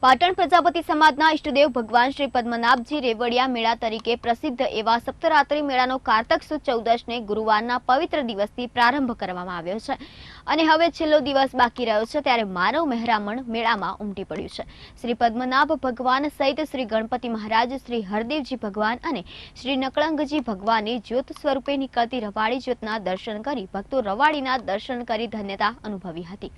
પાટણ પ્રજાપતિ સમાજના ઇષ્ટદેવ ભગવાન શ્રી પદ્મનાભજી રેવડિયા મેળા તરીકે પ્રસિદ્ધ એવા સપ્તરાત્રિ મેળાનો કારતક સુદ 14ને ગુરુવારના પવિત્ર દિવસથી પ્રારંભ કરવામાં આવ્યો છે અને હવે છેલ્લો દિવસ બાકી રહ્યો છે ત્યારે માનવ મહેરામણ મેળામાં ઉમટી પડ્યું છે। શ્રી પદ્મનાભ ભગવાન સહિત શ્રી ગણપતિ મહારાજ, શ્રી હરદેવજી ભગવાન અને શ્રી નકળંગજી ભગવાનની જ્યોત સ્વરૂપે નીકળતી રવાડી જ્યોતના દર્શન કરી ભક્તો રવાડીના દર્શન કરી ધન્યતા અનુભવી હતી।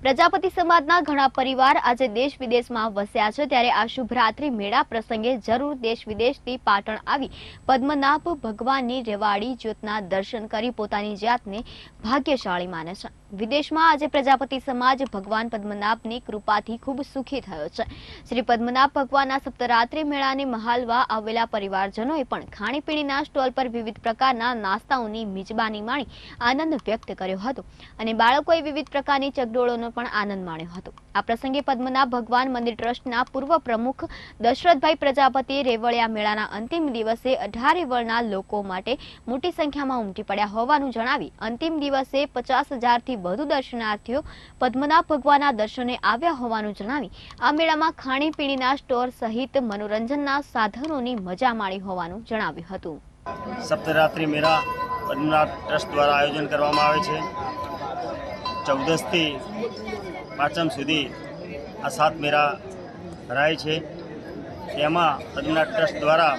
પ્રજાપતિ સમાજના ઘણા પરિવાર આજે દેશ વિદેશમાં વસ્યા છે ત્યારે આ શુભરાત્રિ મેળા પ્રસંગે જરૂર દેશ વિદેશથી પાટણ આવી પદ્મનાભ ભગવાનની રેવાડી જ્યોતના દર્શન કરી પોતાની જાતને ભાગ્યશાળી માને છે। વિદેશમાં આજે પ્રજાપતિ સમાજ ભગવાન પદ્મનાભની કૃપાથી ખૂબ સુખી થયો છે। શ્રી પદ્મનાભ ભગવાનના સપ્તરાત્રિ મેળાને મહાલવા આવેલા પરિવારજનોએ પણ ખાણીપીણીના સ્ટોલ પર વિવિધ પ્રકારના નાસ્તાઓની મિજબાની માણી આનંદ વ્યક્ત કર્યો હતો અને બાળકોએ વિવિધ પ્રકારની ચકડોળોનો પણ આનંદ માણ્યો હતો। આ પ્રસંગે પદ્મનાભ ભગવાન મંદિર ટ્રસ્ટના પૂર્વ પ્રમુખ દશરથભાઈ પ્રજાપતિએ રેવડિયા મેળાના અંતિમ દિવસે 18 વર્ણના લોકો માટે મોટી સંખ્યામાં ઉમટી પડ્યા હોવાનું જણાવી અંતિમ દિવસે 50,000થી વધુ દર્શનાર્થીઓ પદ્મનાભ ભગવાનના દર્શને આવ્યા હોવાનું જણાવી આ મેળામાં ખાણીપીણીના સ્ટોર સહિત મનોરંજનના સાધનોની મજા માણી હોવાનું જણાવ્યું હતું। સપ્તરાત્રિ મેળા પદ્મનાભ ટ્રસ્ટ દ્વારા આયોજન કરવામાં આવે છે। 14 થી 5 સુધી આ 7 મેળા ભરાય છે। તેમાં પદ્મનાભ ટ્રસ્ટ દ્વારા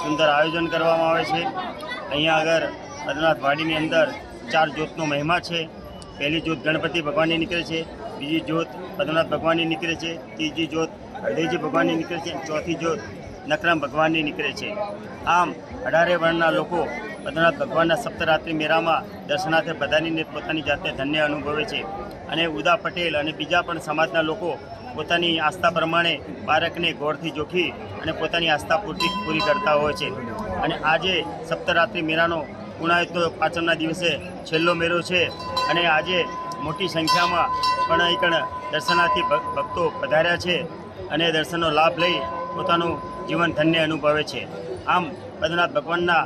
સુંદર આયોજન કરવામાં આવે છે। અહીંયા આગળ પદ્મનાભ વાડીની અંદર 4 જ્યોતનો મહિમા છે। પહેલી જ્યોત ગણપતિ ભગવાનની નીકળે છે, બીજી જ્યોત પદ્મનાભ ભગવાનની નીકળે છે, ત્રીજી જ્યોત હરદેવજી ભગવાનની નીકળે છે, ચોથી જ્યોત નકળંગ ભગવાનની નીકળે છે। આમ 18 વર્ણના લોકો પદ્મનાભ ભગવાનના સપ્તરાત્રિ મેળામાં દર્શનાર્થે પધારીને પોતાની જાતને ધન્ય અનુભવે છે અને ઉદા પટેલ અને બીજા પણ સમાજના લોકો પોતાની આસ્થા પ્રમાણે બાળકને ગોળથી જોખી અને પોતાની આસ્થા પૂરી કરતા હોય છે। અને આજે સપ્તરાત્રિ મેળાનો પૂર્ણાયુક્ત પાંચમના દિવસે છેલ્લો મેળો છે અને આજે મોટી સંખ્યામાં પણ અહીં દર્શનાર્થી ભક્તો પધાર્યા છે અને દર્શનનો લાભ લઈ પોતાનું જીવન ધન્ય અનુભવે છે। આમ પદ્મનાભ ભગવાનના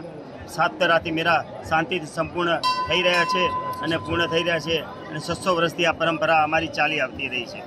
સપ્તરાત્રિ મેળા શાંતિથી સંપૂર્ણ થઈ રહ્યા છે અને પૂર્ણ થઈ રહ્યા છે અને 600 વર્ષથી આ પરંપરા અમારી ચાલી આવતી રહી છે।